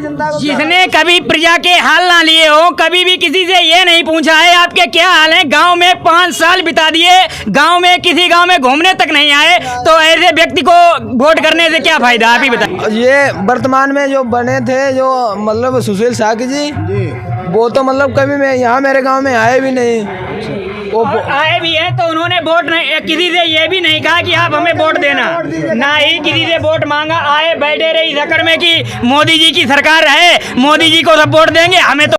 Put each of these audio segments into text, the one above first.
जनता को। जिसने कभी प्रजा के हाल ना लिए हो, कभी भी किसी से ये नहीं पूछा है आपके क्या हाल है। गांव में 5 साल बिता दिए, गांव में किसी गांव में घूमने तक नहीं आए, तो ऐसे व्यक्ति को वोट करने से क्या फायदा, आप ही बताइए। ये वर्तमान में जो बने थे, जो मतलब सुशील साकी जी, वो तो मतलब कभी मैं यहाँ मेरे गांव में आए भी नहीं। और आए भी हैं तो उन्होंने वोट नहीं, किसी से ये भी नहीं कहा कि आप हमें वोट देना, ना ही किसी से वोट मांगा। आए बैठे रहे इस चक्कर में कि मोदी जी की सरकार है, मोदी जी को सब वोट देंगे, हमें तो।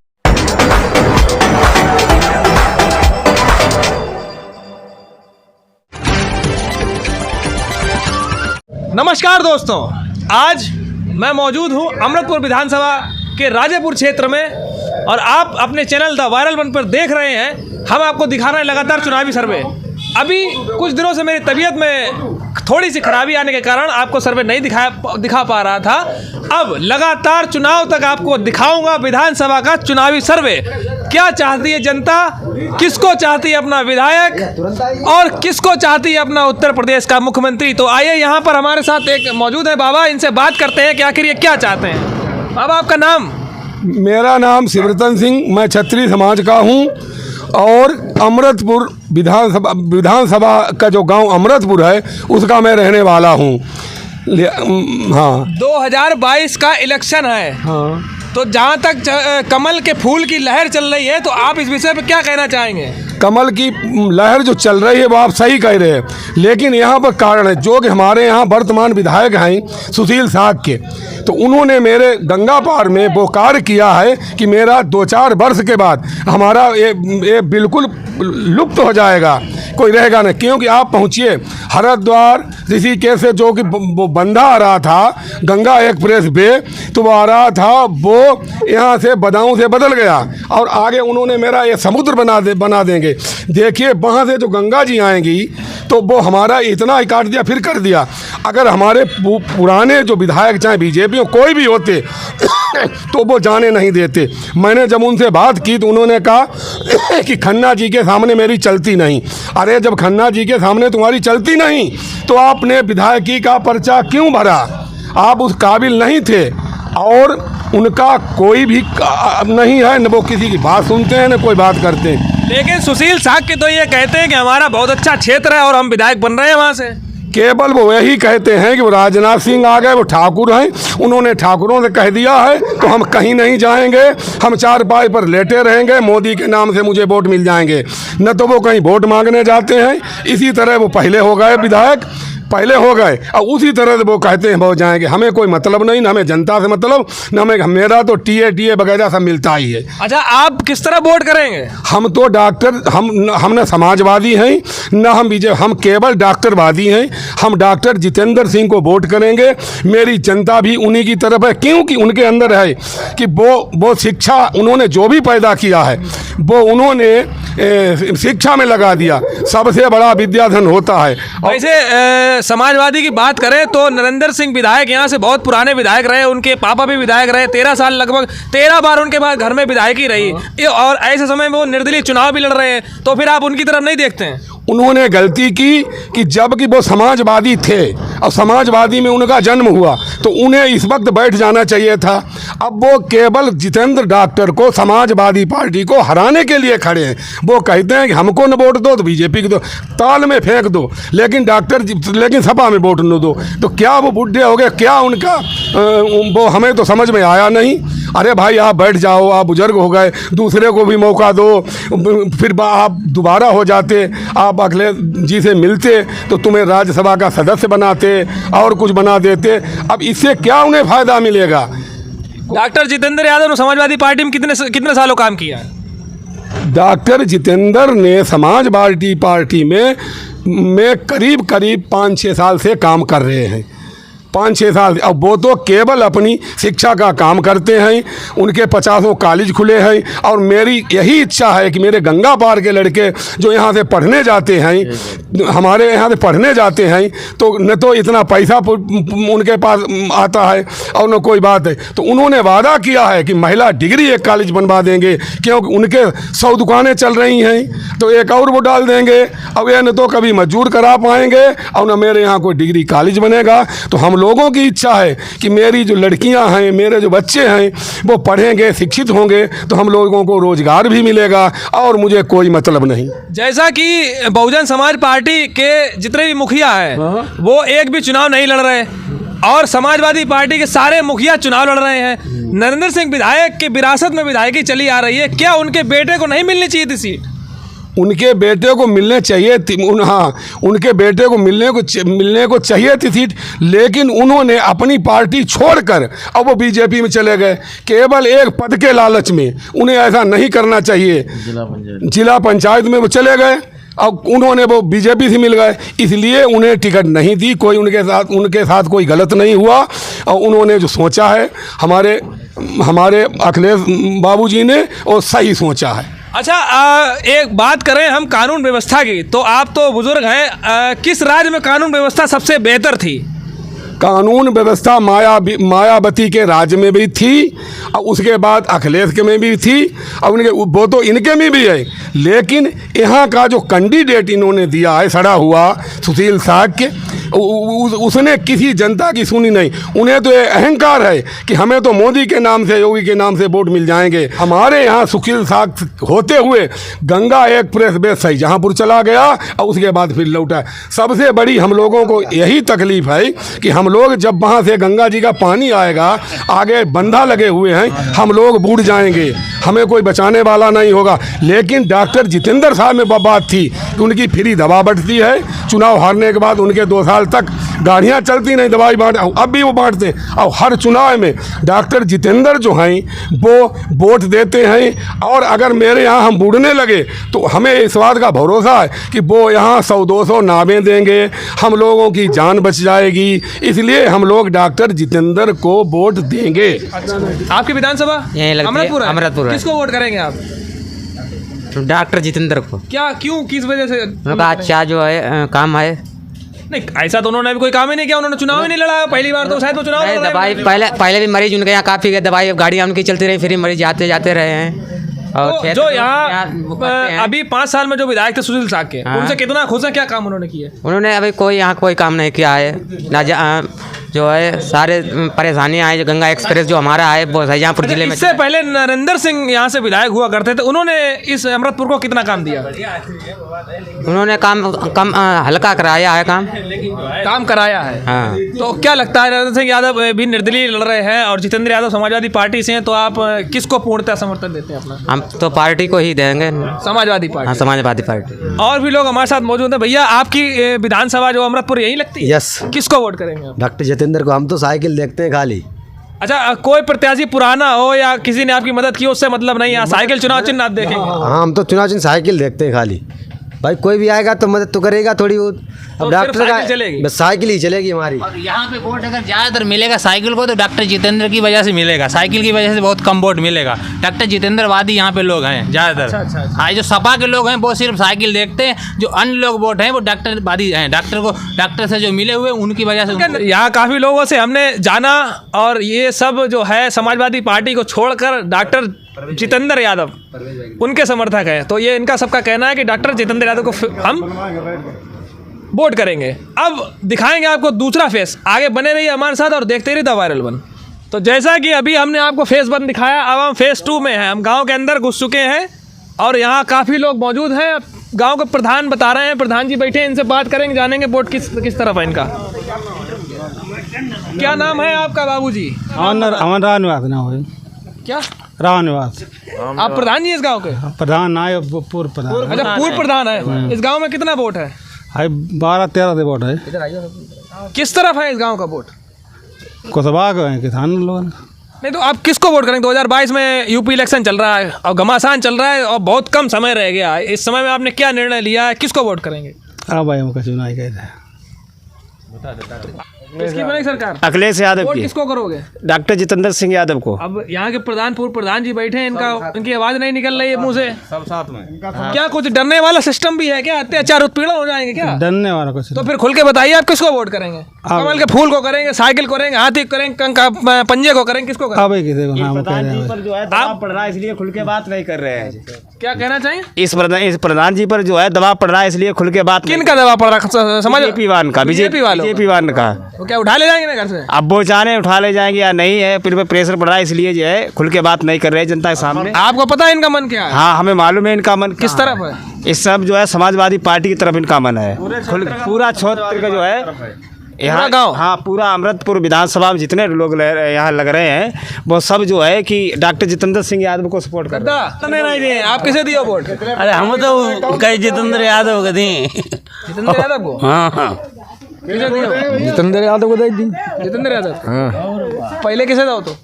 नमस्कार दोस्तों, आज मैं मौजूद हूं अमृतपुर विधानसभा के राजेपुर क्षेत्र में और आप अपने चैनल द वायरल वन पर देख रहे हैं। हम आपको दिखा रहे हैं लगातार चुनावी सर्वे। अभी कुछ दिनों से मेरी तबीयत में थोड़ी सी खराबी आने के कारण आपको सर्वे नहीं दिखा पा रहा था। अब लगातार चुनाव तक आपको दिखाऊंगा विधानसभा का चुनावी सर्वे। क्या चाहती है जनता, किसको चाहती है अपना विधायक और किसको चाहती है अपना उत्तर प्रदेश का मुख्यमंत्री। तो आइए, यहाँ पर हमारे साथ एक मौजूद है बाबा, इनसे बात करते हैं कि आखिर ये क्या चाहते हैं। बाबा, आपका नाम? मेरा नाम शिवरतन सिंह, मैं क्षत्रिय समाज का हूं और अमृतपुर विधानसभा का जो गांव अमृतपुर है उसका मैं रहने वाला हूं। हाँ, 2022 का इलेक्शन है। हाँ, तो जहाँ तक कमल के फूल की लहर चल रही है, तो आप इस विषय पर क्या कहना चाहेंगे? कमल की लहर जो चल रही है वो आप सही कह रहे हैं, लेकिन यहाँ पर कारण है जो कि हमारे यहाँ वर्तमान विधायक हैं सुशील साग के, तो उन्होंने मेरे गंगा पार में वो कार्य किया है कि मेरा 2-4 वर्ष के बाद हमारा ये बिल्कुल लुप्त हो जाएगा, कोई रहेगा नहीं। क्योंकि आप पहुँचिए हरिद्वार ऋषिकेश से जो कि वो बंधा आ रहा था गंगा एक्सप्रेस वे, तो वो आ रहा था, वो यहाँ से बदाऊं से बदल गया और आगे उन्होंने मेरा ये समुद्र बना देंगे। देखिए वहाँ से जो गंगा जी आएंगी तो वो हमारा इतना ही काट दिया, फिर कर दिया। अगर हमारे पुराने जो विधायक चाहे बीजेपी हो कोई भी होते तो वो जाने नहीं देते। मैंने जब उनसे बात की तो उन्होंने कहा कि खन्ना जी के सामने मेरी चलती नहीं। अरे जब खन्ना जी के सामने तुम्हारी चलती नहीं तो आपने विधायकी का पर्चा क्यों भरा? आप उस काबिल नहीं थे और उनका कोई भी नहीं है, न वो किसी की बात सुनते हैं न कोई बात करते हैं। लेकिन सुशील साग के तो ये कहते हैं कि हमारा बहुत अच्छा क्षेत्र है और हम विधायक बन रहे हैं वहाँ से। केवल वो यही कहते हैं कि वो राजनाथ सिंह आ गए, वो ठाकुर हैं, उन्होंने ठाकुरों से कह दिया है तो हम कहीं नहीं जाएंगे, हम चारपाई पर लेटे रहेंगे, मोदी के नाम से मुझे वोट मिल जाएंगे। न तो वो कहीं वोट मांगने जाते हैं, इसी तरह वो पहले हो गए विधायक, पहले हो गए और उसी तरह से वो कहते हैं वो जाएंगे। हमें कोई मतलब नहीं, न हमें जनता से मतलब, न हमें, मेरा तो टीए वगैरह सब मिलता ही है। अच्छा, आप किस तरह वोट करेंगे? हम तो डॉक्टर, हम न समाजवादी हैं न हम बीजेपी, हम केवल डॉक्टरवादी हैं। हम डॉक्टर जितेंद्र सिंह को वोट करेंगे। मेरी जनता भी उन्हीं की तरफ है, क्योंकि उनके अंदर है कि वो शिक्षा उन्होंने जो भी पैदा किया है वो उन्होंने शिक्षा में लगा दिया। सबसे बड़ा विद्याधन होता है। वैसे समाजवादी की बात करें तो नरेंद्र सिंह विधायक यहाँ से बहुत पुराने विधायक रहे, उनके पापा भी विधायक रहे, 13 साल, लगभग 13 बार उनके बाद घर में विधायकी रही और ऐसे समय में वो निर्दलीय चुनाव भी लड़ रहे हैं, तो फिर आप उनकी तरफ नहीं देखते हैं? उन्होंने गलती की कि जबकि वो समाजवादी थे और समाजवादी में उनका जन्म हुआ तो उन्हें इस वक्त बैठ जाना चाहिए था। अब वो केवल जितेंद्र डॉक्टर को, समाजवादी पार्टी को हराने के लिए खड़े हैं। वो कहते हैं कि हमको न वोट दो तो बीजेपी को दो, ताल में फेंक दो, लेकिन लेकिन सपा में वोट न दो। तो क्या वो बुढ़े हो गए? क्या उनका वो हमें तो समझ में आया नहीं। अरे भाई आप बैठ जाओ, आप बुजुर्ग हो गए, दूसरे को भी मौका दो, फिर आप दोबारा हो जाते, आप अगले जी से मिलते तो तुम्हें राज्यसभा का सदस्य बनाते और कुछ बना देते। अब इससे क्या उन्हें फ़ायदा मिलेगा? डॉक्टर जितेंद्र यादव ने समाजवादी पार्टी में कितने सालों काम किया? डॉक्टर जितेंद्र ने समाजवादी पार्टी में करीब 5-6 साल से काम कर रहे हैं। 5-6 साल। अब वो तो केवल अपनी शिक्षा का काम करते हैं, उनके 50 कॉलेज खुले हैं और मेरी यही इच्छा है कि मेरे गंगा पार के लड़के जो यहाँ से पढ़ने जाते हैं, हमारे यहाँ से पढ़ने जाते हैं, तो न तो इतना पैसा उनके पास आता है और न कोई बात है। तो उन्होंने वादा किया है कि महिला डिग्री एक कॉलेज बनवा देंगे, क्योंकि उनके 100 दुकानें चल रही हैं, तो एक और वो डाल देंगे। अब यह न तो कभी मजदूर करा पाएंगे और न मेरे यहाँ कोई डिग्री कॉलेज बनेगा। तो हम लोगों की इच्छा है कि मेरी जो लड़कियां हैं, मेरे जो बच्चे हैं, वो पढ़ेंगे, शिक्षित होंगे, तो हम लोगों को रोजगार भी मिलेगा और मुझे कोई मतलब नहीं। जैसा कि बहुजन समाज पार्टी के जितने भी मुखिया हैं वो एक भी चुनाव नहीं लड़ रहे और समाजवादी पार्टी के सारे मुखिया चुनाव लड़ रहे हैं। नरेंद्र सिंह विधायक की विरासत में विधायकी चली आ रही है, क्या उनके बेटे को नहीं मिलनी चाहिए थी सीट? उनके बेटे को मिलने चाहिए थी, उनके बेटे को मिलने को चाहिए थी सीट, लेकिन उन्होंने अपनी पार्टी छोड़कर अब वो बीजेपी में चले गए, केवल एक पद के लालच में। उन्हें ऐसा नहीं करना चाहिए। जिला पंचायत में वो चले गए और उन्होंने वो बीजेपी से मिल गए, इसलिए उन्हें टिकट नहीं दी। कोई उनके साथ कोई गलत नहीं हुआ और उन्होंने जो सोचा है हमारे अखिलेश बाबूजी ने वो सही सोचा है। अच्छा, एक बात करें हम कानून व्यवस्था की, तो आप तो बुजुर्ग हैं, किस राज्य में कानून व्यवस्था सबसे बेहतर थी? कानून व्यवस्था मायावती के राज्य में भी थी और उसके बाद अखिलेश के में भी थी और वो तो इनके में भी है, लेकिन यहाँ का जो कैंडिडेट इन्होंने दिया है सड़ा हुआ सुशील साग, उसने किसी जनता की सुनी नहीं। उन्हें तो ये अहंकार है कि हमें तो मोदी के नाम से, योगी के नाम से वोट मिल जाएंगे। हमारे यहाँ सुशील साग होते हुए गंगा एक्सप्रेस वे शाहजहाँपुर चला गया और उसके बाद फिर लौटा। सबसे बड़ी हम लोगों को यही तकलीफ है कि हम लोग जब वहाँ से गंगा जी का पानी आएगा, आगे बंधा लगे हुए हैं, हम लोग बूढ़ जाएंगे, हमें कोई बचाने वाला नहीं होगा। लेकिन डॉक्टर जितेंद्र साहब में बात थी कि उनकी फ्री दवा बढ़ती है, चुनाव हारने के बाद उनके 2 साल तक गाड़ियाँ चलती नहीं, दवाई बांट, अब भी वो बांटते हैं। और हर चुनाव में डॉक्टर जितेंद्र जो हैं वो वोट देते हैं और अगर मेरे यहाँ हम बूढ़ने लगे तो हमें इस बात का भरोसा है कि वो यहाँ 100-200 नावें देंगे, हम लोगों की जान बच जाएगी, इसलिए हम लोग डॉक्टर जितेंद्र को वोट देंगे। आपकी विधानसभा अमृतपुर है। किसको वोट करेंगे आप? डॉक्टर जितेंद्र को। क्या, क्यों, किस वजह से? उनका अच्छा जो है काम है। नहीं, ऐसा तो उन्होंने भी कोई काम ही नहीं किया, उन्होंने चुनाव ही नहीं लड़ा पहली बार, तो शायद वो चुनाव लड़ रहे हैं। दवाई पहले भी मरीज उनके यहाँ काफ़ी गए, दवाई गाड़ियाँ उनकी चलती रही, फ्री मरीज जाते रहे हैं। और तो जो यहाँ अभी 5 साल में जो विधायक थे सुशील साग के, उनसे कितना खुश है? क्या काम उन्होंने किया? उन्होंने अभी यहाँ कोई काम नहीं किया है ना। जो है सारे परेशानियाँ आई, जो गंगा एक्सप्रेस जो हमारा है वो शाहजहाँपुर जिले में। इससे पहले नरेंद्र सिंह यहाँ से विधायक हुआ करते थे, उन्होंने इस अमृतपुर को कितना काम दिया? उन्होंने काम हल्का कराया है, काम कराया है। हाँ। तो क्या लगता है, नरेंद्र सिंह यादव भी निर्दलीय लड़ रहे हैं और जितेंद्र यादव समाजवादी पार्टी से हैं, तो आप किसको पूर्णतः समर्थन देते हैं अपना? हम तो पार्टी को ही देंगे, समाजवादी पार्टी। हाँ, समाजवादी पार्टी। और भी लोग हमारे साथ मौजूद हैं। भैया, आपकी विधानसभा जो अमृतपुर यही लगती है? यस। किसको वोट करेंगे आप? डॉक्टर जितेंद्र को। हम तो साइकिल देखते हैं खाली। अच्छा, कोई प्रत्याशी पुराना हो या किसी ने आपकी मदद की, उससे मतलब नहीं है, साइकिल चुनाव चिन्ह आप देखेंगे? हाँ, हम तो चुनाव चिन्ह साइकिल देखते हैं खाली। भाई कोई भी आएगा तो मदद तो करेगा थोड़ी बहुत। तो अब डॉक्टर का चलेगी, बस साइकिल ही चलेगी हमारी। और यहाँ पे वोट अगर ज़्यादातर मिलेगा साइकिल को तो डॉक्टर जितेंद्र की वजह से मिलेगा, साइकिल की वजह से बहुत कम वोट मिलेगा। डॉक्टर जितेंद्रवादी यहाँ पे लोग हैं ज़्यादातर। हाँ, जो सपा के लोग हैं वो सिर्फ साइकिल देखते हैं, जो अन्य लोग वोट हैं वो डॉक्टरवादी हैं, डॉक्टर से जो मिले हुए उनकी वजह से। यहाँ काफ़ी लोगों से हमने जाना और ये सब जो है समाजवादी पार्टी को छोड़कर डॉक्टर जितेंद्र यादव उनके समर्थक हैं। तो ये इनका सबका कहना है कि डॉक्टर जितेंद्र यादव को हम वोट करेंगे। अब दिखाएंगे आपको दूसरा फेस। आगे बने रहिए हमारे साथ और देखते रहिए द वायरल वन। तो जैसा कि अभी हमने आपको फेस 1 दिखाया, अब हम फेस 2 में हैं। हम गांव के अंदर घुस चुके हैं और यहाँ काफ़ी लोग मौजूद हैं। गांव के प्रधान बता रहे हैं, प्रधान जी बैठे हैं, इनसे बात करेंगे, जानेंगे वोट किस तरफ है इनका। क्या नाम है आपका बाबूजी? अमन राव निवास ना हो। क्या राव निवास? आप प्रधान जी इस गांव के? प्रधान ना है, पूर्व प्रधान। अच्छा, पूर्व प्रधान है। इस गांव में कितना वोट है? 12-13 वोट है। किस तरफ है इस गांव का वोट? कुतबा को है, किसान लोग। नहीं तो आप किसको वोट करेंगे? 2022 में यूपी इलेक्शन चल रहा है और घमासान चल रहा है और बहुत कम समय रह गया है। इस समय में आपने क्या निर्णय लिया है, किसको वोट करेंगे? अब भाई हमका चुनाव ही कहते हैं। किसकी बनेगी सरकार? अखिलेश यादव वोट की। किसको करोगे? डॉक्टर जितेंद्र सिंह यादव को। अब यहाँ के पूर्व प्रधान जी बैठे हैं, इनकी आवाज नहीं निकल रही है मुंह से। सब साथ में। क्या कुछ डरने वाला सिस्टम भी है क्या? अत्याचार उत्पीड़न हो जाएंगे क्या? डरने वाला कुछ तो फिर खुल के बताइए, आप किसको वोट करेंगे? कमल के फूल को करेंगे, साइकिल को करेंगे, हाथी को करेंगे, पंजे को करेंगे, किसको करेंगे? अब किसी को नाम कह रहे हैं। जो है दबाव पड़ रहा है इसलिए खुल के बात नहीं कर रहे हैं। क्या कहना चाहिए? इस प्रधान जी पर जो है दबाव पड़ रहा है इसलिए खुल के बात। किन का दबाव पड़ रहा है? समझ बीजेपी वान का, बीजेपी वालों बीजेपी वान का। तो क्या उठा ले जाएंगे ना घर से? अब वो जाने उठा ले जाएंगे या नहीं है, फिर पे प्रेशर पड़ रहा है, इसलिए जो है खुल के बात नहीं कर रहे हैं जनता के सामने। आपको पता है इनका मन क्या है? हाँ, हमें मालूम है इनका मन किस कहाँ तरफ है? इस सब जो है समाजवादी पार्टी की तरफ इनका मन है। पूरा क्षेत्र का जो है यहाँ गाँव? हाँ, पूरा अमृतपुर विधानसभा में जितने लोग यहाँ लग रहे हैं वो सब जो है कि डॉक्टर जितेंद्र सिंह यादव को सपोर्ट कर रहे हैं। नहीं नहीं, आप किसे दिए वोट? अरे हम तो कई जितेंद्र यादव को दी। जितेंद्र यादव को? हाँ हाँ, किसे दिए? जितेंद्र यादव को दे दी। जितेंद्र यादव? पहले किसे दो? तो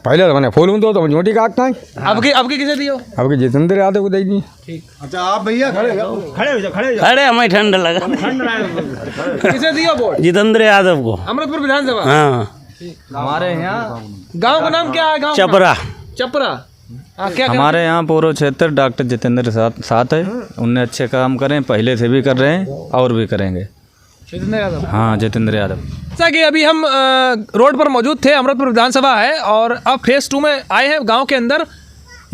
पहले तो मैंने फूल तो झोटी काटता है। अब की किसे दियो? अब जितेंद्र यादव को दे दी। अरे हमें ठंड लगा। किसे दियो वोट? जितेंद्र यादव को। अमृतपुर विधानसभा? हाँ, हमारे यहाँ गांव का नाम क्या है? गांव चपरा। चपरा। क्या हमारे यहाँ पूर्व क्षेत्र डॉक्टर जितेंद्र साथ है। उनने अच्छे काम करे, पहले से भी कर रहे हैं और भी करेंगे। जितेंद्र यादव? हाँ, जितेंद्र यादव। जैसा कि अभी हम रोड पर मौजूद थे, अमृतपुर विधानसभा है और अब फेज़ 2 में आए हैं गांव के अंदर।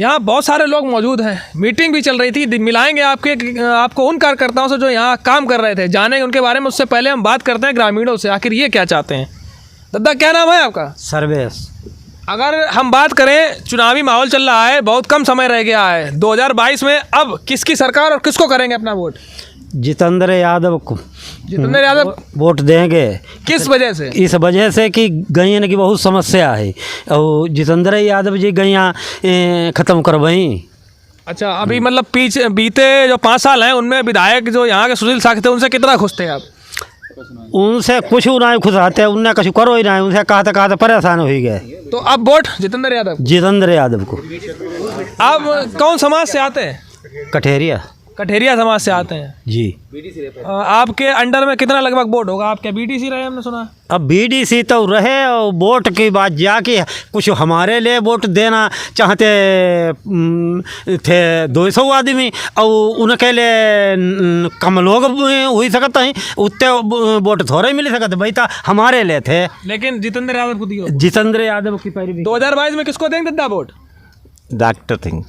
यहाँ बहुत सारे लोग मौजूद हैं, मीटिंग भी चल रही थी। मिलाएंगे आपको उन कार्यकर्ताओं से जो यहाँ काम कर रहे थे, जानेंगे उनके बारे में। उससे पहले हम बात करते हैं ग्रामीणों से, आखिर ये क्या चाहते हैं। दादा, क्या नाम है आपका? सर्वेश। अगर हम बात करें, चुनावी माहौल चल रहा है, बहुत कम समय रह गया है 2022 में, अब किसकी सरकार और किसको करेंगे अपना वोट? जितेंद्र यादव को जितेंद्र यादव वोट देंगे। किस वजह से? इस वजह से कि गैयन की बहुत समस्या है और जितेंद्र यादव जी गैया ख़त्म करवाई। अच्छा, अभी मतलब बीते जो 5 साल हैं उनमें विधायक जो यहाँ के सुशील साख थे, उनसे कितना खुश थे आप? उनसे कुछ ना खुश आते, उनने कुछ करो ही ना, उनसे कहते परेशान हो गए। तो अब वोट जितेंद्र यादव? जितेंद्र यादव को। आप कौन समाज से आते हैं? कठेरिया। कठेरिया समाज से आते हैं जी। आपके अंडर में कितना लगभग वोट होगा? आप क्या बीडीसी रहे, हमने सुना? अब बीडीसी तो रहे और वोट की बात जाके कुछ हमारे लिए वोट देना चाहते थे 200 आदमी और उनके लिए कम लोग हुई सकते हैं, उतने वोट थोड़े मिल सकते भाई, था हमारे लिए थे। लेकिन जितेंद्र यादव को दियो? जितेंद्र यादव की पैरवी। 2022 में किसको देंगे दादा वोट? डॉक्टर सिंह।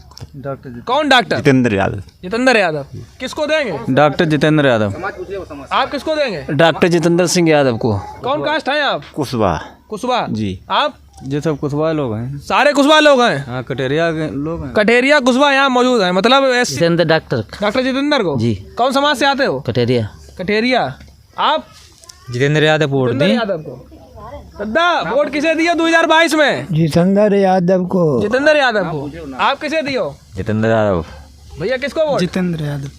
कौन डॉक्टर? जितेंद्र यादव। जितेंद्र यादव किसको देंगे? डॉक्टर जितेंद्र यादव। आप किसको देंगे? डॉक्टर जितेंद्र सिंह यादव को। कौन कास्ट है आप? कुशवाहा। कुशवाहा जी। आप? ये सब कुशवाहा लोग हैं। सारे कुशवाहा लोग हैं? हाँ, कटेरिया के लोग हैं। कटेरिया कुशवाहा यहाँ मौजूद है, मतलब जितेंद्र डॉक्टर जितेंद्र को? जी। कौन समाज से आते हो? कठेरिया। कटेरिया। आप? जितेंद्र यादव वोट जितेंद्र यादव को। दादा, वोट किसे दियो 2022 में? जितेंद्र यादव को। जितेंद्र यादव को। आप किसे दियो? जितेंद्र यादव। भैया किसको वोट? जितेंद्र यादव।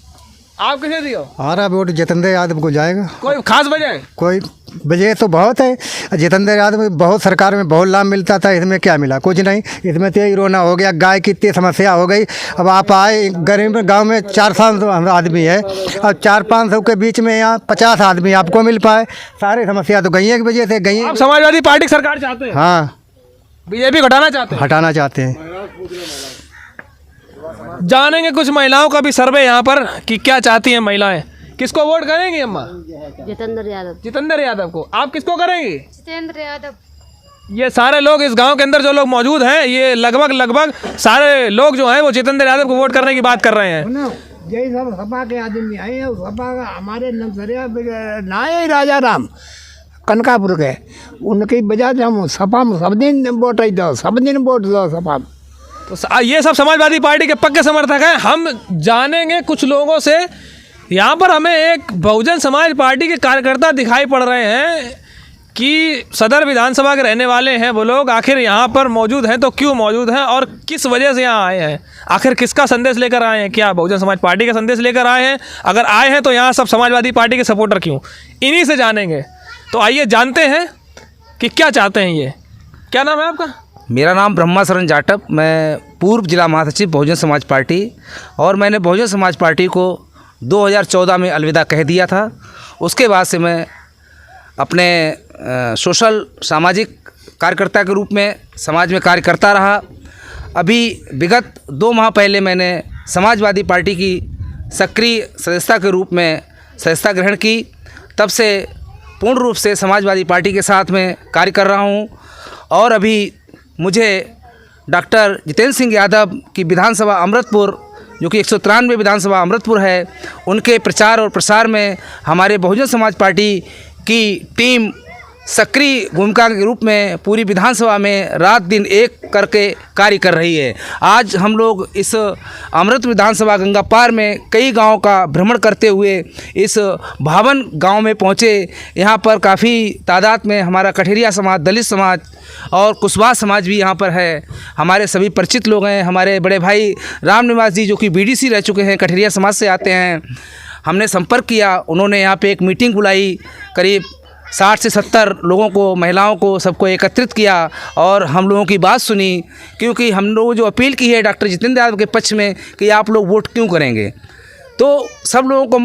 आप किसे दियो? हमारा वोट जितेंद्र यादव को जाएगा। कोई खास वजह? कोई वजह तो बहुत है। जितेंद्र यादव बहुत सरकार में बहुत लाभ मिलता था, इसमें क्या मिला? कुछ नहीं। इसमें तो यही रोना हो गया, गाय की इतनी समस्या हो गई। अब आप आए गरीब गांव में 400 आदमी है, अब 400-500 के बीच में यहाँ 50 आदमी आपको मिल पाए। सारी समस्या तो गैया की वजह से गई। आप समाजवादी पार्टी की सरकार चाहते हैं? हाँ, बीजेपी हटाना चाहते हैं? हटाना चाहते हैं। जानेंगे कुछ महिलाओं का भी सर्वे यहाँ पर कि क्या चाहती हैं महिलाएं। किसको वोट करेंगी अम्मा? जितेंद्र यादव। जितेंद्र यादव को। आप किसको करेंगी? जितेंद्र यादव। ये सारे लोग इस गांव के अंदर जो लोग मौजूद हैं, ये लगभग सारे लोग जो हैं वो जितेंद्र यादव को वोट करने की बात कर रहे हैं। यही सब सपा के आदमी आए हैं। सपा का हमारे नमसरिया नाए राजा राम कनकापुर के, उनकी वजह से हम सपा में सब दिन वोट दो, सब दिन वोट दो सपा में। तो ये सब समाजवादी पार्टी के पक्के समर्थक हैं। हम जानेंगे कुछ लोगों से। यहाँ पर हमें एक बहुजन समाज पार्टी के कार्यकर्ता दिखाई पड़ रहे हैं कि सदर विधानसभा के रहने वाले हैं वो लोग। आखिर यहाँ पर मौजूद हैं तो क्यों मौजूद हैं और किस वजह से यहाँ आए हैं? आखिर किसका संदेश लेकर आए हैं? क्या बहुजन समाज पार्टी का संदेश लेकर आए हैं? अगर आए हैं तो यहाँ सब समाजवादी पार्टी के सपोर्टर क्यों? इन्हीं से जानेंगे। तो आइए जानते हैं कि क्या चाहते हैं ये। क्या नाम है आपका? मेरा नाम ब्रह्मा शरण जाटव। मैं पूर्व जिला महासचिव बहुजन समाज पार्टी, और मैंने बहुजन समाज पार्टी को 2014 में अलविदा कह दिया था। उसके बाद से मैं अपने सोशल सामाजिक कार्यकर्ता के रूप में समाज में कार्य करता रहा। अभी विगत 2 माह पहले मैंने समाजवादी पार्टी की सक्रिय सदस्यता के रूप में सदस्यता ग्रहण की। तब से पूर्ण रूप से समाजवादी पार्टी के साथ में कार्य कर रहा हूँ। और अभी मुझे डॉक्टर जितेंद्र सिंह यादव की विधानसभा अमृतपुर, जो कि 193 विधानसभा अमृतपुर है, उनके प्रचार और प्रसार में हमारे बहुजन समाज पार्टी की टीम सक्रिय भूमिका के रूप में पूरी विधानसभा में रात दिन एक करके कार्य कर रही है। आज हम लोग इस अमृत विधानसभा गंगा पार में कई गांव का भ्रमण करते हुए इस भावन गांव में पहुंचे। यहां पर काफ़ी तादाद में हमारा कठेरिया समाज, दलित समाज और कुशवाहा समाज भी यहां पर है। हमारे सभी परिचित लोग हैं। हमारे बड़े भाई राम निवास जी जो कि बीडीसी रह चुके हैं, कठेरिया समाज से आते हैं। हमने संपर्क किया, उन्होंने यहाँ पे एक मीटिंग बुलाई, करीब 60 से 70 लोगों को, महिलाओं को, सबको एकत्रित किया और हम लोगों की बात सुनी। क्योंकि हम लोगों जो अपील की है डॉक्टर जितेंद्र यादव के पक्ष में कि आप लोग वोट क्यों करेंगे, तो सब लोगों को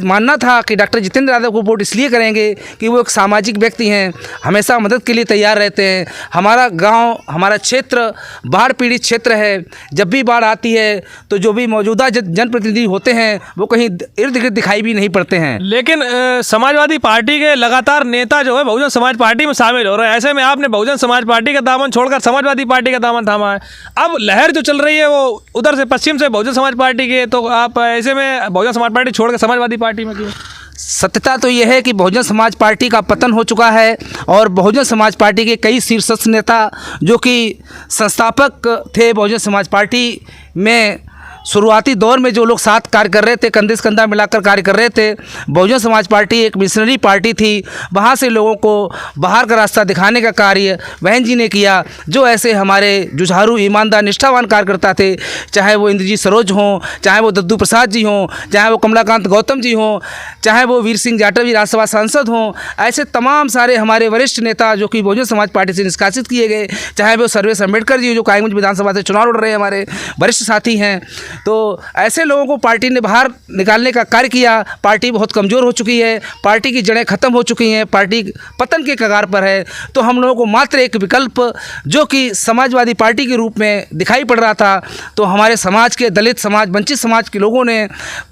मानना था कि डॉक्टर जितेंद्र यादव को वोट इसलिए करेंगे कि वो एक सामाजिक व्यक्ति हैं, हमेशा मदद के लिए तैयार रहते हैं। हमारा गांव, हमारा क्षेत्र बाढ़ पीड़ित क्षेत्र है। जब भी बाढ़ आती है तो जो भी मौजूदा जनप्रतिनिधि होते हैं वो कहीं इर्द गिर्द दिखाई भी नहीं पड़ते हैं। लेकिन समाजवादी पार्टी के लगातार नेता जो है बहुजन समाज पार्टी में शामिल हो रहे हैं। ऐसे में आपने बहुजन समाज पार्टी का दामन छोड़कर समाजवादी पार्टी का दामन थामा है। अब लहर जो चल रही है वो उधर से पश्चिम से बहुजन समाज पार्टी की, तो आप ऐसे में बहुजन समाज पार्टी छोड़कर समाजवादी पार्टी में क्यों? सत्यता तो यह है कि बहुजन समाज पार्टी का पतन हो चुका है और बहुजन समाज पार्टी के कई शीर्षस्थ नेता जो कि संस्थापक थे बहुजन समाज पार्टी में, शुरुआती दौर में जो लोग साथ कार्य कर रहे थे, कंधे से कंधा मिलाकर कार्य कर रहे थे। बहुजन समाज पार्टी एक मिशनरी पार्टी थी। वहाँ से लोगों को बाहर का रास्ता दिखाने का कार्य बहन जी ने किया। जो ऐसे हमारे जुझारू, ईमानदार, निष्ठावान कार्यकर्ता थे, चाहे वो इंद्रजीत सरोज हों, चाहे वो दद्दू प्रसाद जी हों, चाहे वो कमलाकांत गौतम जी हों, चाहे वो वीर सिंह जाटव जी राज्यसभा सांसद हों, ऐसे तमाम सारे हमारे वरिष्ठ नेता जो कि बहुजन समाज पार्टी से निष्कासित किए गए, चाहे वो सर्वेश अम्बेडकर जी जो कायमगंज विधानसभा से चुनाव लड़ रहे हैं, हमारे वरिष्ठ साथी हैं। तो ऐसे लोगों को पार्टी ने बाहर निकालने का कार्य किया। पार्टी बहुत कमज़ोर हो चुकी है, पार्टी की जड़ें ख़त्म हो चुकी हैं, पार्टी पतन के कगार पर है। तो हम लोगों को मात्र एक विकल्प जो कि समाजवादी पार्टी के रूप में दिखाई पड़ रहा था, तो हमारे समाज के, दलित समाज, वंचित समाज के लोगों ने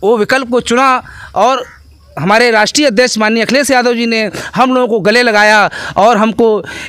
वो विकल्प को चुना और हमारे राष्ट्रीय अध्यक्ष माननीय अखिलेश यादव जी ने हम लोगों को गले लगाया और हमको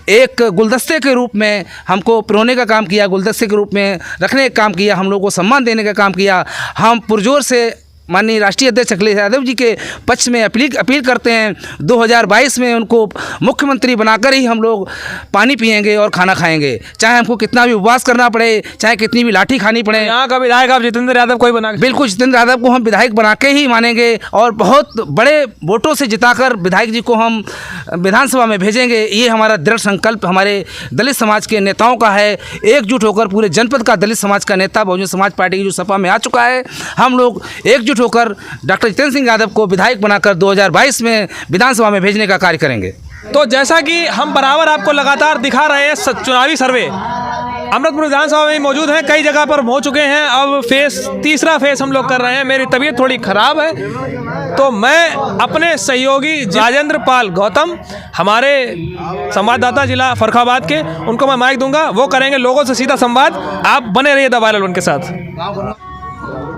एक गुलदस्ते के रूप में हमको पिरोने का काम किया, गुलदस्ते के रूप में रखने का काम किया, हम लोगों को सम्मान देने का काम किया। हम पुरजोर से माननीय राष्ट्रीय अध्यक्ष अखिलेश यादव जी के पक्ष में अपील करते हैं। 2022 में उनको मुख्यमंत्री बनाकर ही हम लोग पानी पिएंगे और खाना खाएंगे, चाहे हमको कितना भी उपवास करना पड़े, चाहे कितनी भी लाठी खानी पड़े। यहाँ का विधायक आप जितेंद्र यादव को ही बना? बिल्कुल, जितेंद्र यादव को हम विधायक बना के ही मानेंगे और बहुत बड़े वोटों से जिताकर विधायक जी को हम विधानसभा में भेजेंगे। ये हमारा दृढ़ संकल्प हमारे दलित समाज के नेताओं का है। एकजुट होकर पूरे जनपद का दलित समाज का नेता बहुजन समाज पार्टी की जो सपा में आ चुका है, हम लोग एकजुट होकर डॉक्टर जितेंद्र सिंह यादव को विधायक बनाकर 2022 में विधानसभा में भेजने का कार्य करेंगे। तो जैसा कि हम बराबर आपको लगातार दिखा रहे हैं, चुनावी सर्वे अमृतपुर विधानसभा में मौजूद हैं, कई जगह पर हो चुके हैं। अब तीसरा फेस हम लोग कर रहे हैं। मेरी तबीयत थोड़ी ख़राब है तो मैं अपने सहयोगी राजेंद्र पाल गौतम, हमारे संवाददाता जिला फर्रुखाबाद के, उनको मैं माइक दूंगा, वो करेंगे लोगों से सीधा संवाद। आप बने रहिए द वायरल वन के साथ।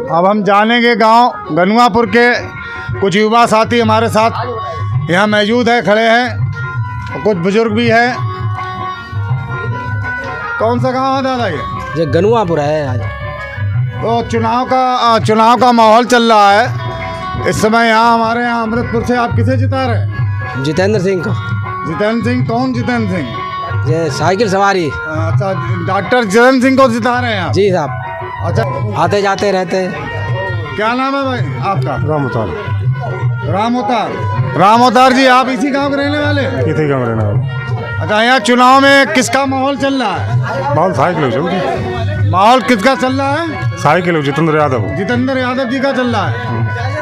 अब हम जानेंगे गांव गनुआपुर के कुछ युवा साथी हमारे साथ यहाँ मौजूद है, खड़े हैं, और कुछ बुजुर्ग भी हैं। कौन सा गांव है दादा ये गनुआपुर है। आज तो चुनाव का माहौल चल रहा है इस समय यहाँ हमारे यहाँ अमृतपुर से। आप किसे जिता रहे हैं? जितेंद्र सिंह को। जितेंद्र सिंह? कौन जितेंद्र सिंह? ये साइकिल सवारी। अच्छा, डॉक्टर जितेंद्र सिंह को जिता रहे हैं आप? जी साहब। अच्छा, आते जाते रहते हैं। क्या नाम है भाई आपका? राम अवतार जी, आप इसी गांव के रहने वाले? इसी गांव रहने वाले। अच्छा, यहाँ चुनाव में किसका माहौल चल रहा है? माहौल साइकिल। माहौल किसका चल रहा है? साइकिल जितेंद्र यादव। जितेंद्र यादव जी का चल रहा है।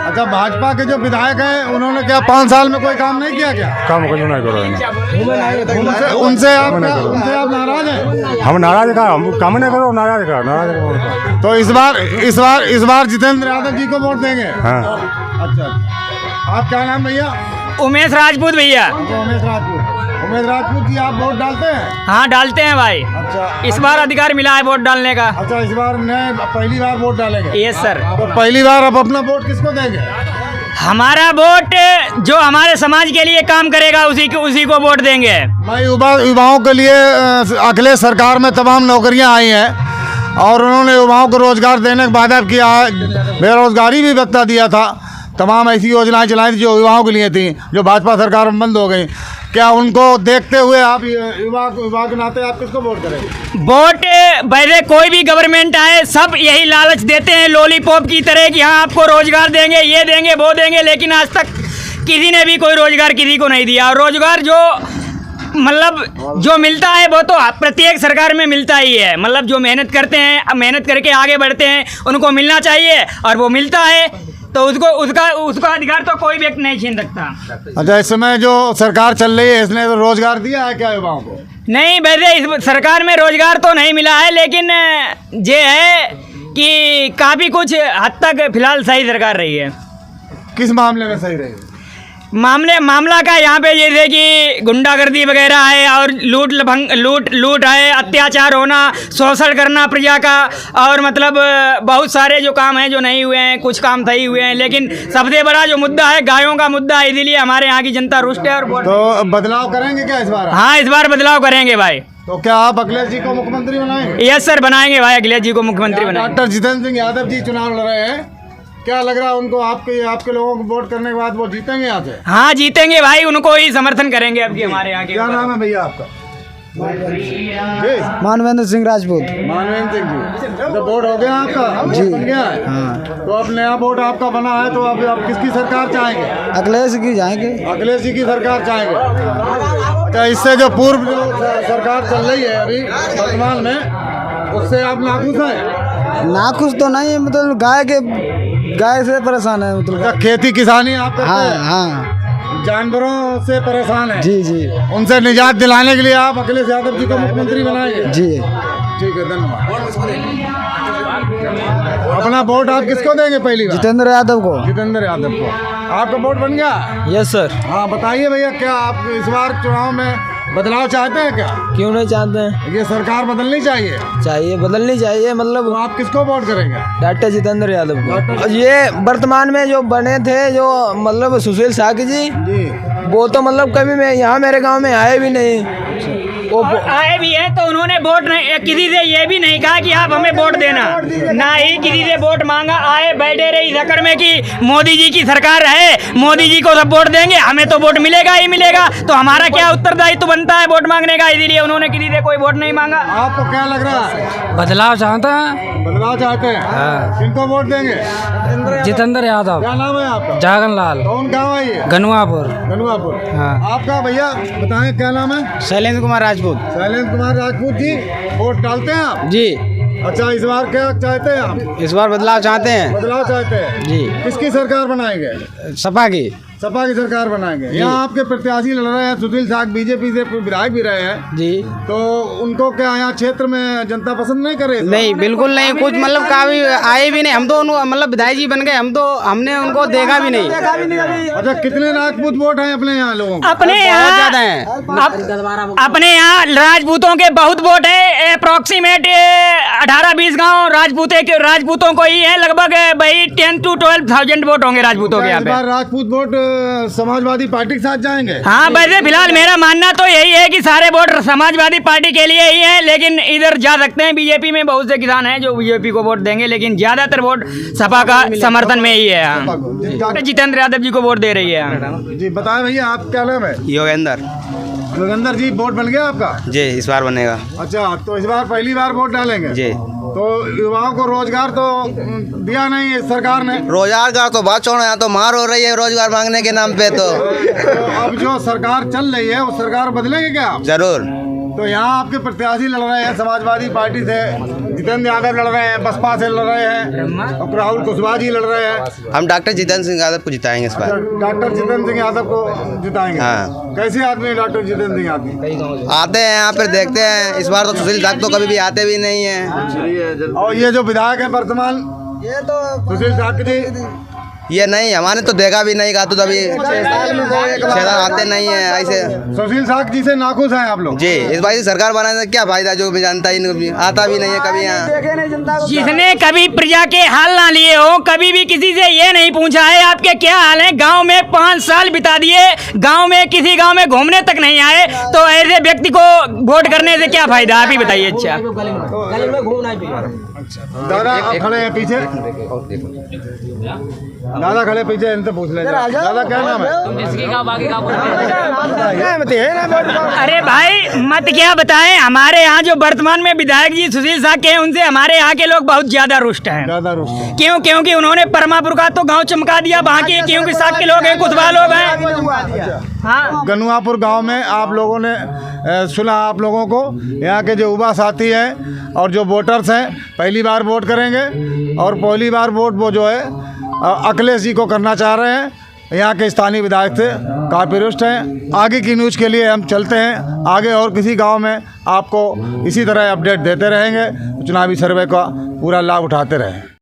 अच्छा, भाजपा के जो विधायक हैं उन्होंने क्या 5 साल में कोई काम नहीं किया? क्या काम कुछ नहीं कर रहे हैं? उनसे आप नाराज हैं? हम नाराज का, हम काम नहीं करो, नाराज का। तो इस बार जितेंद्र यादव जी को वोट देंगे? हाँ। अच्छा, आप क्या नाम भैया? उमेश राजपूत भैया। उमेश राजपूत जी, आप वोट डालते हैं? हाँ, डालते हैं भाई। अच्छा, इस बार अधिकार मिला है वोट डालने का। अच्छा, इस बार पहली बार वोट डालेंगे? Yes sir. तो पहली बार आप अपना वोट किसको देंगे? हमारा वोट जो हमारे समाज के लिए काम करेगा उसी को वोट देंगे। भाई, युवाओं के लिए अखिलेश सरकार में तमाम नौकरियां आई हैं और उन्होंने युवाओं को रोजगार देने का वादा किया है, बेरोजगारी भी भत्ता दिया था। तमाम ऐसी योजनाएं चलाई थी जो युवाओं के लिए थी, जो भाजपा सरकार में बंद हो गई। क्या उनको देखते हुए आप युवा के नाते आप किसको वोट करेंगे? वोट वैसे कोई भी गवर्नमेंट आए सब यही लालच देते हैं लॉलीपॉप की तरह कि हाँ आपको रोजगार देंगे, ये देंगे, वो देंगे, लेकिन आज तक किसी ने भी कोई रोजगार किसी को नहीं दिया। और रोजगार जो मतलब जो मिलता है वो तो प्रत्येक सरकार में मिलता ही है। मतलब जो मेहनत करते हैं, मेहनत करके आगे बढ़ते हैं, उनको मिलना चाहिए और वो मिलता है, तो उसको उसका अधिकार तो कोई व्यक्ति नहीं छीन सकता। अच्छा, इस समय जो सरकार चल रही है इसने तो रोजगार दिया है क्या युवाओं को? नहीं, वैसे इस सरकार में रोजगार तो नहीं मिला है, लेकिन ये है कि काफ़ी कुछ हद तक फिलहाल सही सरकार रही है। किस मामले में सही रही? मामला का यहाँ पे जैसे कि गुंडागर्दी वगैरह है और लूट है, अत्याचार होना, शोषण करना प्रजा का, और मतलब बहुत सारे जो काम हैं जो नहीं हुए हैं, कुछ काम सही हुए हैं, लेकिन सबसे बड़ा जो मुद्दा है गायों का मुद्दा है, इसीलिए हमारे यहाँ की जनता रुष्ट है। और तो बदलाव करेंगे क्या इस बार? हाँ, इस बार बदलाव करेंगे भाई। तो क्या आप अखिलेश जी को मुख्यमंत्री बनाएंगे? यस सर, बनाएंगे भाई, अखिलेश जी को मुख्यमंत्री बनाएंगे। डॉक्टर जितेंद्र सिंह यादव जी चुनाव लड़ रहे हैं, क्या लग रहा है उनको आपके लोगों को वोट करने के बाद वो जीतेंगे यहाँ से? हाँ, जीतेंगे भाई, उनको ही समर्थन करेंगे अब की हमारे यहाँ के। क्या नाम है भैया आपका? मानवेंद्र सिंह राजपूत। मानवेंद्र सिंह जी, तो वोट हो गया आपका? जी बन गया है। हाँ। तो अब नया वोट आपका बना है, तो अब किसकी सरकार चाहेंगे? अखिलेश की जाएंगे। अखिलेश जी की सरकार चाहेंगे। अच्छा, इससे जो पूर्व जो सरकार चल रही है अभी वर्तमान में, उससे आप नाखुश हैं? नाखुश तो नहीं, मतलब गाय से परेशान है। मतलब खेती किसानी आप करते हैं? हाँ, जानवरों से परेशान है। जी जी, उनसे निजात दिलाने के लिए आप अखिलेश यादव जी को मुख्यमंत्री बनाएंगे? जी ठीक है, धन्यवाद। अपना वोट आप किसको देंगे पहली बार? जितेंद्र यादव को। जितेंद्र यादव को। आपका वोट बन गया? Yes sir. हाँ, बताइए भैया, क्या आप इस बार चुनाव में बदलाव चाहते हैं क्या? क्यों नहीं चाहते हैं? ये सरकार बदलनी चाहिए। बदलनी चाहिए, मतलब तो आप किसको वोट करेंगे? डॉक्टर जितेंद्र यादव को। ये वर्तमान में जो बने थे, जो मतलब सुशील साकी जी, वो तो मतलब कभी मैं यहाँ मेरे गांव में आए भी नहीं। और आए भी हैं तो उन्होंने वोट नहीं, किसी से ये भी नहीं कहा कि आप हमें वोट देना, ना ही किसी से वोट मांगा। आए बैठे रहे इस चक्कर में कि मोदी जी की सरकार है, मोदी जी को सब वोट देंगे, हमें तो वोट मिलेगा ही मिलेगा, तो हमारा क्या उत्तरदायित्व बनता है वोट मांगने का, इसीलिए उन्होंने किसी से कोई वोट नहीं मांगा। आपको क्या लग रहा है? बदलाव चाहता है। बदलाव चाहते हैं? हाँ। किनको वोट देंगे? जितेंद्र यादव। क्या नाम है आपका? जागन लाल। कौन गाँव है ये? गनुआपुर। गनुआपुर। हाँ। आपका भैया बताएं क्या नाम है? शैलेंद्र कुमार राजपूत। शैलेंद्र कुमार राजपूत जी, वोट डालते हैं आप? जी। अच्छा, इस बार क्या चाहते हैं आप? इस बार बदलाव चाहते हैं। बदलाव चाहते हैं जी। किसकी सरकार बनाएंगे? सपा की। सपा की सरकार बनाएंगे। यहाँ आपके प्रत्याशी लड़ रहे हैं, सुशील साग बीजेपी से विधायक भी रहे हैं जी, तो उनको क्या यहाँ क्षेत्र में जनता पसंद नहीं कर रही? नहीं, बिल्कुल नहीं। कुछ मतलब काफी आए भी नहीं, हम तो मतलब विधायक जी बन गए, हमने उनको देखा भी नहीं। अच्छा, कितने राजपूत वोट हैं अपने यहाँ लोगों को? अपने यहाँ ज्यादा है। अपने यहाँ राजपूतों के बहुत वोट है, अप्रोक्सीमेट 18-20 गाँव राजपूतों को ही है, लगभग भाई 10 to 12,000 वोट होंगे राजपूतों के यहाँ पे। राजपूत वोट समाजवादी पार्टी के साथ जाएंगे? हाँ, वैसे फिलहाल मेरा मानना तो यही है कि सारे वोट समाजवादी पार्टी के लिए ही हैं, लेकिन इधर जा सकते हैं। बीजेपी में बहुत से किसान हैं जो बीजेपी को वोट देंगे, लेकिन ज्यादातर वोट सपा का समर्थन में ही है। जितेंद्र यादव जी को वोट दे रही है। जी, बताएं भैया, आप क्या नाम है? योगेंद्र जी, वोट बन गया आपका? जी, इस बार बनेगा। अच्छा, तो इस बार पहली बार वोट डालेंगे? जी। तो युवाओं को रोजगार तो दिया नहीं सरकार ने? रोजगार तो बात छोड़ो, यहाँ तो मार हो रही है रोजगार मांगने के नाम पे। तो अब जो सरकार चल रही है वो सरकार बदलेंगे क्या आप? जरूर। तो यहाँ आपके प्रत्याशी लड़ रहे हैं समाजवादी पार्टी से, जितेंद्र यादव लड़ रहे हैं, बसपा से लड़ रहे हैं, और राहुल कुशवाहा जी लड़ रहे हैं। हम डॉक्टर जितेंद्र सिंह यादव को जिताएंगे इस बार। डॉक्टर जितेंद्र सिंह यादव को जिताएंगे? हाँ। कैसे आदमी है डॉक्टर जितेंद्र सिंह यादव? आते हैं यहाँ पर, देखते हैं। इस बार तो सुशील साग तो कभी भी आते भी नहीं है। और ये जो विधायक है वर्तमान, ये तो सुशील साग जी, ये नहीं, हमारे तो देखा भी नहीं, का तो अभी 6 साल आते नहीं है ऐसे। सुशील साग जी से नाखुश हैं आप लोग? जी, इस बार सरकार बनाने से क्या फायदा, जो भी जानता ही आता भी नहीं है कभी यहाँ। जिसने कभी प्रजा के हाल ना लिए हो, कभी भी किसी से ये नहीं पूछा है आपके क्या हाल है, गांव में 5 साल बिता दिए, गांव में किसी गांव में घूमने तक नहीं आए, तो ऐसे व्यक्ति को वोट करने से क्या फायदा, आप ही बताइए। अच्छा, दादा आप खड़े हैं पीछे, दादा खड़े पीछे, इनसे पूछ ले। दादा क्या नाम है? अरे भाई मत क्या बताएं, हमारे यहाँ जो वर्तमान में विधायक जी सुशील साके हैं, उनसे हमारे यहाँ के लोग बहुत ज्यादा रुष्ट हैं। क्यों? क्योंकि उन्होंने परमापुर का तो गांव चमका दिया, बाकी क्योंकि साक के लोग हैं, कुतबा लोग हैं। हाँ, गनुआपुर गांव में आप लोगों ने सुना, आप लोगों को यहाँ के जो युवा साथी हैं और जो वोटर्स हैं पहली बार वोट करेंगे, और पहली बार वोट वो जो है अखिलेश जी को करना चाह रहे हैं। यहाँ के स्थानीय विधायक से काफ़ी रुष्ट हैं। आगे की न्यूज़ के लिए हम चलते हैं आगे, और किसी गांव में आपको इसी तरह अपडेट देते रहेंगे। चुनावी सर्वे का पूरा लाभ उठाते रहें।